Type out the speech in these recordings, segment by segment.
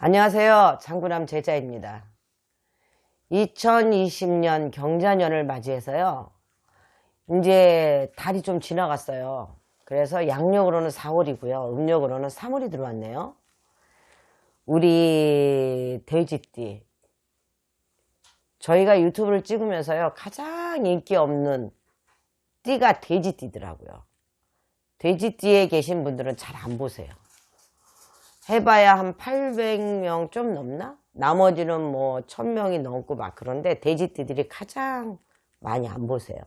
안녕하세요. 장구남 제자입니다. 2020년 경자년을 맞이해서요. 이제 달이 좀 지나갔어요. 그래서 양력으로는 4월이고요. 음력으로는 3월이 들어왔네요. 우리 돼지띠. 저희가 유튜브를 찍으면서요. 가장 인기 없는 띠가 돼지띠더라고요. 돼지띠에 계신 분들은 잘 안 보세요. 해봐야 한 800명 좀 넘나? 나머지는 뭐 1000명이 넘고 막 그런데 돼지띠들이 가장 많이 안 보세요.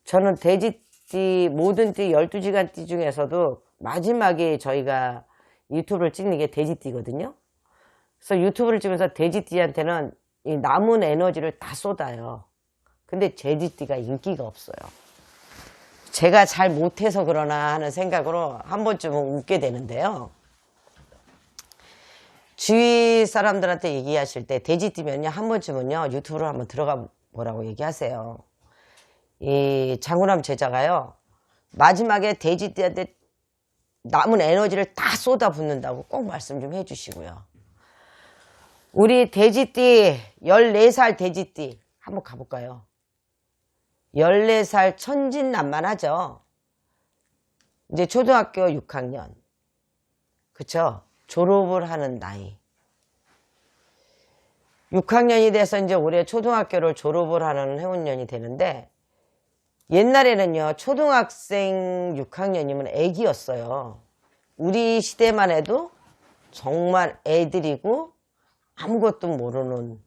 저는 돼지띠, 모든 띠 12시간 띠 중에서도 마지막에 저희가 유튜브를 찍는 게 돼지띠거든요. 그래서 유튜브를 찍으면서 돼지띠한테는 이 남은 에너지를 다 쏟아요. 근데 돼지띠가 인기가 없어요. 제가 잘 못해서 그러나 하는 생각으로 한 번쯤은 웃게 되는데요. 주위 사람들한테 얘기하실 때 돼지띠면요 한 번쯤은요 유튜브로 한번 들어가 보라고 얘기하세요. 이 장구남 제자가요 마지막에 돼지띠한테 남은 에너지를 다 쏟아붓는다고 꼭 말씀 좀 해주시고요. 우리 돼지띠 14살 돼지띠 한번 가볼까요? 14살 천진난만하죠. 이제 초등학교 6학년 그쵸? 졸업을 하는 나이. 6학년이 돼서 이제 올해 초등학교를 졸업을 하는 해운년이 되는데 옛날에는요 초등학생 6학년이면 애기였어요. 우리 시대만 해도 정말 애들이고 아무것도 모르는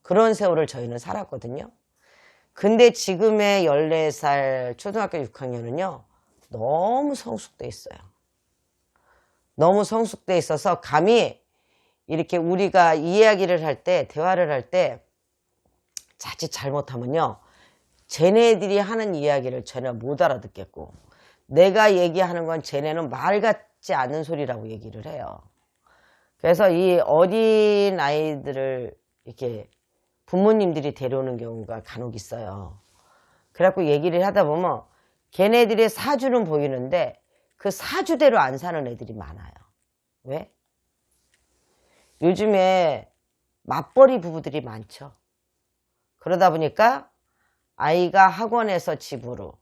그런 세월을 저희는 살았거든요. 근데 지금의 14살 초등학교 6학년은요 너무 성숙돼 있어요. 너무 성숙돼 있어서 감히 이렇게 우리가 이야기를 할 때 대화를 할 때 자칫 잘못하면요 쟤네들이 하는 이야기를 전혀 못 알아듣겠고 내가 얘기하는 건 쟤네는 말 같지 않은 소리라고 얘기를 해요. 그래서 이 어린 아이들을 이렇게 부모님들이 데려오는 경우가 간혹 있어요. 그래갖고 얘기를 하다 보면 걔네들의 사주는 보이는데 그 사주대로 안 사는 애들이 많아요. 왜? 요즘에 맞벌이 부부들이 많죠. 그러다 보니까 아이가 학원에서 집으로,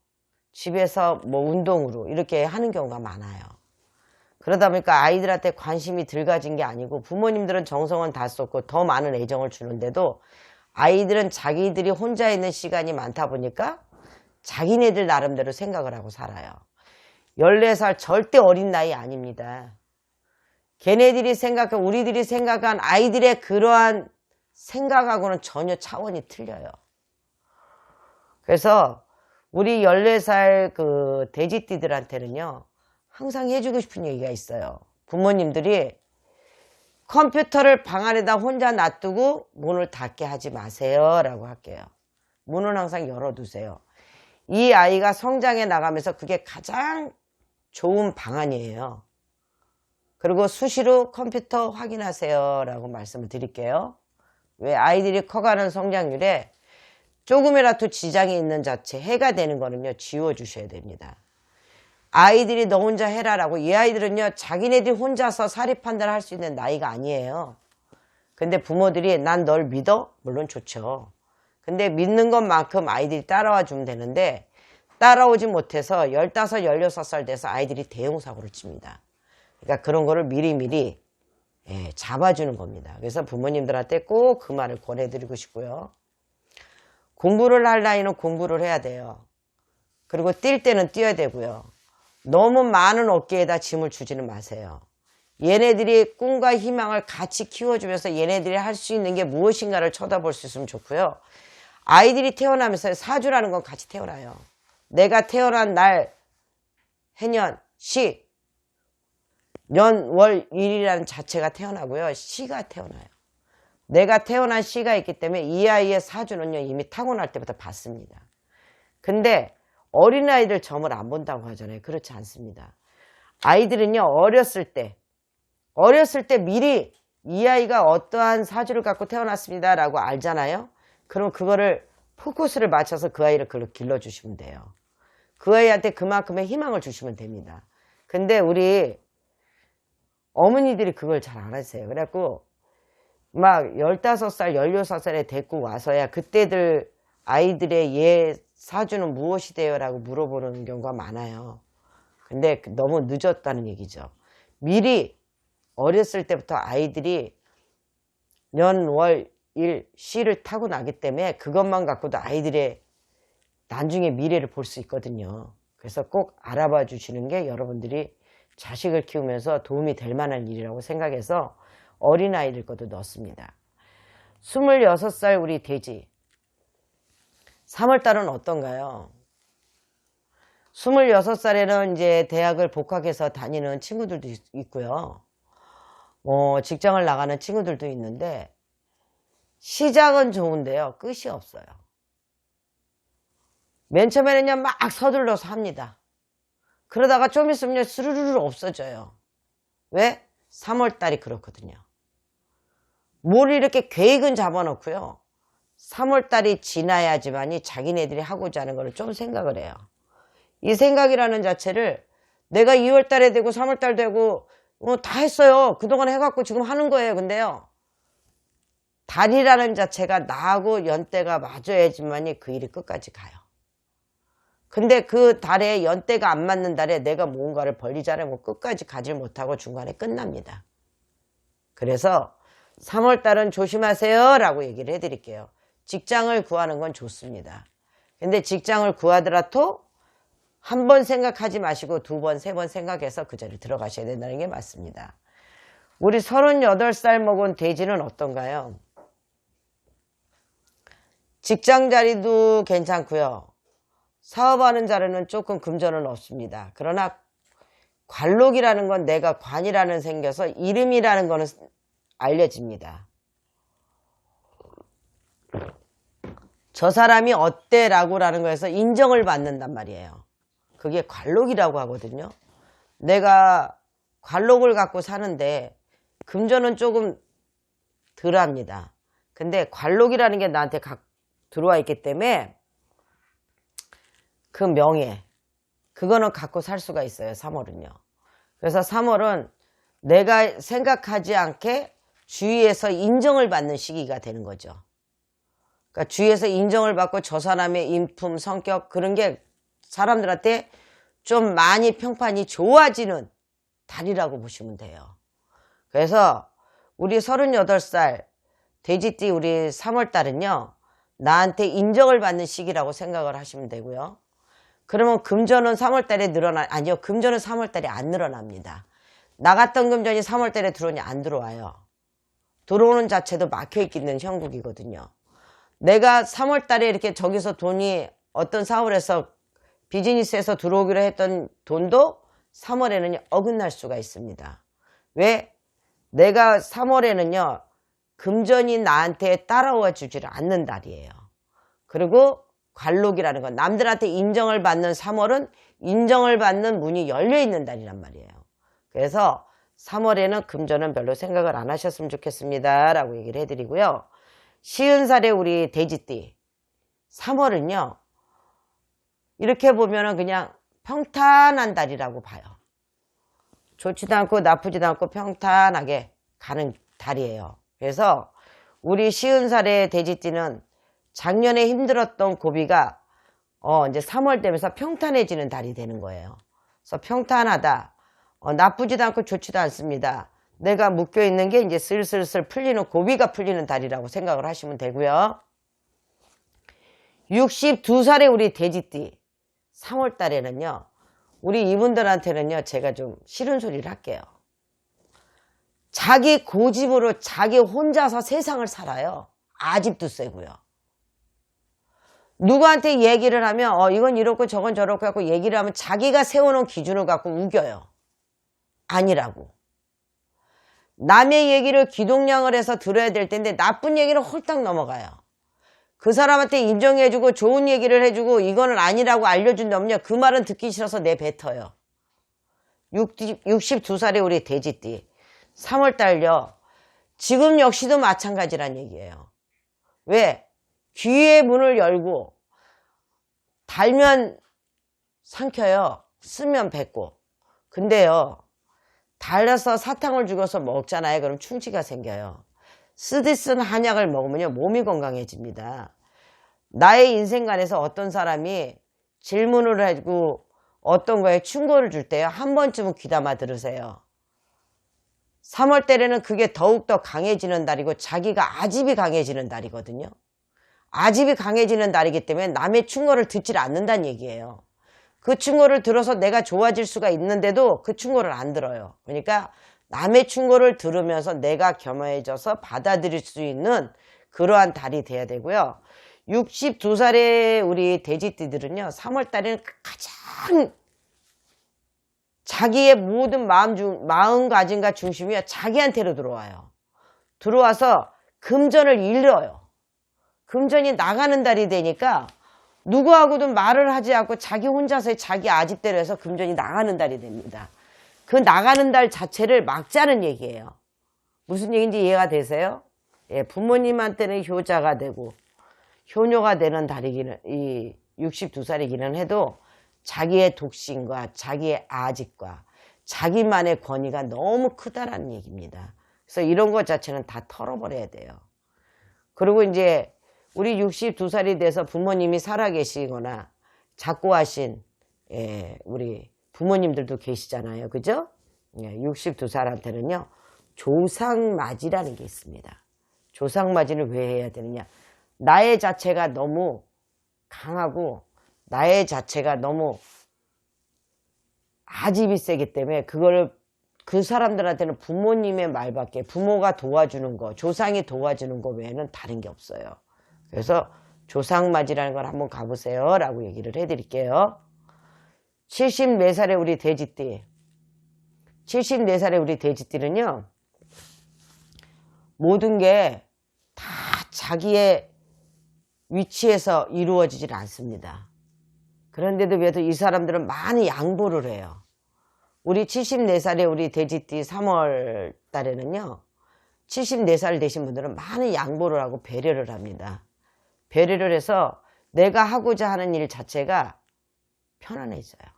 집에서 뭐 운동으로 이렇게 하는 경우가 많아요. 그러다 보니까 아이들한테 관심이 덜 가진 게 아니고 부모님들은 정성은 다 쏟고 더 많은 애정을 주는데도 아이들은 자기들이 혼자 있는 시간이 많다 보니까 자기네들 나름대로 생각을 하고 살아요. 14살 절대 어린 나이 아닙니다. 걔네들이 우리들이 생각한 아이들의 그러한 생각하고는 전혀 차원이 틀려요. 그래서 우리 14살 그 돼지띠들한테는요, 항상 해주고 싶은 얘기가 있어요. 부모님들이 컴퓨터를 방 안에다 혼자 놔두고 문을 닫게 하지 마세요 라고 할게요. 문은 항상 열어두세요. 이 아이가 성장해 나가면서 그게 가장 좋은 방안이에요. 그리고 수시로 컴퓨터 확인하세요 라고 말씀을 드릴게요. 왜 아이들이 커가는 성장률에 조금이라도 지장이 있는 자체 해가 되는 거는요 지워주셔야 됩니다. 아이들이 너 혼자 해라 라고 이 아이들은요 자기네들이 혼자서 사리 판단을 할 수 있는 나이가 아니에요. 근데 부모들이 난 널 믿어? 물론 좋죠. 근데 믿는 것만큼 아이들이 따라와 주면 되는데 따라오지 못해서 15, 16살 돼서 아이들이 대형사고를 칩니다. 그러니까 그런 거를 미리미리 잡아주는 겁니다. 그래서 부모님들한테 꼭 그 말을 권해드리고 싶고요. 공부를 할 나이는 공부를 해야 돼요. 그리고 뛸 때는 뛰어야 되고요. 너무 많은 어깨에다 짐을 주지는 마세요. 얘네들이 꿈과 희망을 같이 키워주면서 얘네들이 할 수 있는 게 무엇인가를 쳐다볼 수 있으면 좋고요. 아이들이 태어나면서 사주라는 건 같이 태어나요. 내가 태어난 날, 해년, 시, 년, 월, 일이라는 자체가 태어나고요. 시가 태어나요. 내가 태어난 시가 있기 때문에 이 아이의 사주는요 이미 타고날 때부터 봤습니다. 근데 어린아이들 점을 안 본다고 하잖아요. 그렇지 않습니다. 아이들은요 어렸을 때 미리 이 아이가 어떠한 사주를 갖고 태어났습니다 라고 알잖아요. 그럼 그거를 포커스를 맞춰서 그 아이를 그걸로 길러주시면 돼요. 그 아이한테 그만큼의 희망을 주시면 됩니다. 근데 우리 어머니들이 그걸 잘 안 하세요. 그래갖고 막 15살, 16살에 데리고 와서야 그때들 아이들의 예 사주는 무엇이 돼요? 라고 물어보는 경우가 많아요. 근데 너무 늦었다는 얘기죠. 미리 어렸을 때부터 아이들이 년, 월, 일, 시를 타고나기 때문에 그것만 갖고도 아이들의 나중에 미래를 볼 수 있거든요. 그래서 꼭 알아봐 주시는 게 여러분들이 자식을 키우면서 도움이 될 만한 일이라고 생각해서 어린아이들 것도 넣습니다. 26살 우리 돼지. 3월달은 어떤가요? 26살에는 이제 대학을 복학해서 다니는 친구들도 있고요. 직장을 나가는 친구들도 있는데, 시작은 좋은데요. 끝이 없어요. 맨 처음에는요, 막 서둘러서 합니다. 그러다가 좀 있으면 스르르르 없어져요. 왜? 3월달이 그렇거든요. 뭘 이렇게 계획은 잡아놓고요. 3월달이 지나야지만이 자기네들이 하고자 하는 걸 좀 생각을 해요. 이 생각이라는 자체를 내가 2월달에 되고 3월달 되고 다 했어요. 그동안 해갖고 지금 하는 거예요. 근데요. 달이라는 자체가 나하고 연대가 맞아야지만이 그 일이 끝까지 가요. 근데 그 달에 연대가 안 맞는 달에 내가 뭔가를 벌리자면 끝까지 가지 못하고 중간에 끝납니다. 그래서 3월달은 조심하세요 라고 얘기를 해드릴게요. 직장을 구하는 건 좋습니다. 근데 직장을 구하더라도 한 번 생각하지 마시고 2번, 3번 생각해서 그 자리에 들어가셔야 된다는 게 맞습니다. 우리 38살 먹은 돼지는 어떤가요? 직장 자리도 괜찮고요. 사업하는 자리는 조금 금전은 없습니다. 그러나 관록이라는 건 내가 관이라는 생겨서 이름이라는 거는 알려집니다. 저 사람이 어때? 라고라는 거에서 인정을 받는단 말이에요. 그게 관록이라고 하거든요. 내가 관록을 갖고 사는데 금전은 조금 덜합니다. 근데 관록이라는 게 나한테 들어와 있기 때문에 그 명예, 그거는 갖고 살 수가 있어요. 3월은요. 그래서 3월은 내가 생각하지 않게 주위에서 인정을 받는 시기가 되는 거죠. 그러니까 주위에서 인정을 받고 저 사람의 인품, 성격 그런 게 사람들한테 좀 많이 평판이 좋아지는 달이라고 보시면 돼요. 그래서 우리 38살 돼지띠 우리 3월달은요. 나한테 인정을 받는 시기라고 생각을 하시면 되고요. 그러면 금전은 3월달에 아니요. 금전은 3월달에 안 늘어납니다. 나갔던 금전이 3월달에 들어오니 안 들어와요. 들어오는 자체도 막혀있는 형국이거든요. 내가 3월달에 이렇게 저기서 돈이 어떤 사업을 해서 비즈니스에서 들어오기로 했던 돈도 3월에는 어긋날 수가 있습니다. 왜? 내가 3월에는요. 금전이 나한테 따라와 주지를 않는 달이에요. 그리고 관록이라는 건 남들한테 인정을 받는 3월은 인정을 받는 문이 열려있는 달이란 말이에요. 그래서 3월에는 금전은 별로 생각을 안 하셨으면 좋겠습니다. 라고 얘기를 해드리고요. 50살에 우리 돼지띠 3월은요. 이렇게 보면은 그냥 평탄한 달이라고 봐요. 좋지도 않고 나쁘지도 않고 평탄하게 가는 달이에요. 그래서 우리 50살의 돼지띠는 작년에 힘들었던 고비가 이제 3월 되면서 평탄해지는 달이 되는 거예요. 그래서 평탄하다. 나쁘지도 않고 좋지도 않습니다. 내가 묶여있는 게 이제 슬슬슬 풀리는 고비가 풀리는 달이라고 생각을 하시면 되고요. 62살의 우리 돼지띠 3월 달에는요. 우리 이분들한테는요. 제가 좀 싫은 소리를 할게요. 자기 고집으로 자기 혼자서 세상을 살아요. 아집도 세고요. 누구한테 얘기를 하면 이건 이렇고 저건 저렇고 하고 얘기를 하면 자기가 세워놓은 기준을 갖고 우겨요. 아니라고. 남의 얘기를 귀동냥을 해서 들어야 될 텐데 나쁜 얘기를 홀딱 넘어가요. 그 사람한테 인정해주고 좋은 얘기를 해주고 이거는 아니라고 알려준다면요. 그 말은 듣기 싫어서 내뱉어요. 62살의 우리 돼지띠 3월달요. 지금 역시도 마찬가지란 얘기예요. 왜? 귀의 문을 열고 달면 삼켜요. 쓰면 뱉고. 근데요. 달려서 사탕을 죽여서 먹잖아요. 그럼 충치가 생겨요. 쓰디 쓴 한약을 먹으면요, 몸이 건강해집니다. 나의 인생관에서 어떤 사람이 질문을 하고 어떤 거에 충고를 줄 때요, 한 번쯤은 귀담아 들으세요. 3월 달에는 그게 더욱더 강해지는 달이고 자기가 아집이 강해지는 달이거든요. 아집이 강해지는 달이기 때문에 남의 충고를 듣질 않는다는 얘기예요. 그 충고를 들어서 내가 좋아질 수가 있는데도 그 충고를 안 들어요. 그러니까 남의 충고를 들으면서 내가 겸허해져서 받아들일 수 있는 그러한 달이 돼야 되고요. 62살의 우리 돼지띠들은요, 3월 달에는 가장 자기의 모든 마음가짐과 중심이 자기한테로 들어와요. 들어와서 금전을 잃어요. 금전이 나가는 달이 되니까 누구하고도 말을 하지 않고 자기 혼자서 자기 아집대로 해서 금전이 나가는 달이 됩니다. 그 나가는 달 자체를 막자는 얘기예요. 무슨 얘기인지 이해가 되세요? 예, 부모님한테는 효자가 되고 효녀가 되는 달이기는, 이 62살이기는 해도 자기의 독신과 자기의 아집과 자기만의 권위가 너무 크다라는 얘기입니다. 그래서 이런 것 자체는 다 털어버려야 돼요. 그리고 이제 우리 62살이 돼서 부모님이 살아계시거나 작고하신, 예, 우리 부모님들도 계시잖아요. 그죠? 예, 62살한테는요, 조상맞이라는 게 있습니다. 조상맞이를 왜 해야 되느냐? 나의 자체가 너무 강하고 나의 자체가 너무 아집이 세기 때문에 그거를 그 사람들한테는 부모님의 말밖에, 부모가 도와주는 거, 조상이 도와주는 거 외에는 다른 게 없어요. 그래서 조상맞이라는 걸 한번 가보세요 라고 얘기를 해드릴게요. 74살의 우리 돼지띠, 74살의 우리 돼지띠는요, 모든 게 다 자기의 위치에서 이루어지질 않습니다. 그런데도 왜도 이 사람들은 많이 양보를 해요. 우리 74살의 우리 돼지띠 3월 달에는요, 74살 되신 분들은 많은 양보를 하고 배려를 합니다. 배려를 해서 내가 하고자 하는 일 자체가 편안해져요.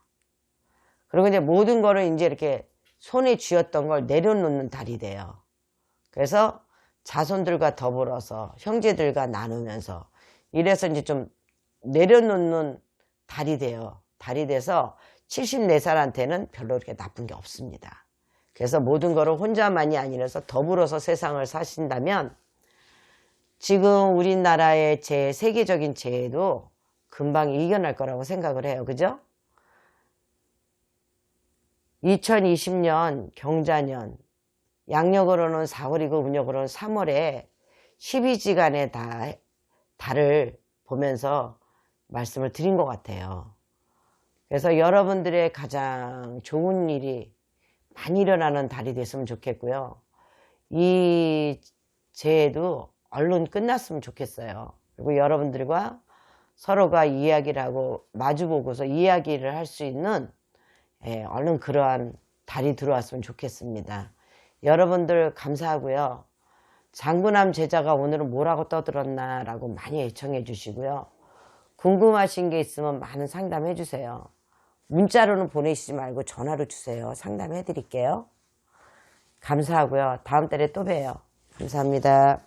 그리고 이제 모든 거를 이제 이렇게 손에 쥐었던 걸 내려놓는 달이 돼요. 그래서 자손들과 더불어서 형제들과 나누면서 이래서 이제 좀 내려놓는 달이 돼요. 달이 돼서 74살한테는 별로 그렇게 나쁜 게 없습니다. 그래서 모든 거를 혼자만이 아니라서 더불어서 세상을 사신다면 지금 우리나라의 재해, 세계적인 재해도 금방 이겨낼 거라고 생각을 해요. 그죠? 2020년 경자년, 양력으로는 4월이고 음력으로는 3월에 12지간의 달을 보면서 말씀을 드린 것 같아요. 그래서 여러분들의 가장 좋은 일이 많이 일어나는 달이 됐으면 좋겠고요. 이 재해도 얼른 끝났으면 좋겠어요. 그리고 여러분들과 서로가 이야기를 하고 마주보고서 이야기를 할 수 있는, 얼른 그러한 달이 들어왔으면 좋겠습니다. 여러분들 감사하고요. 장구남 제자가 오늘은 뭐라고 떠들었나 라고 많이 애청해 주시고요. 궁금하신 게 있으면 많은 상담해 주세요. 문자로는 보내시지 말고 전화로 주세요. 상담해 드릴게요. 감사하고요. 다음 달에 또 봬요. 감사합니다.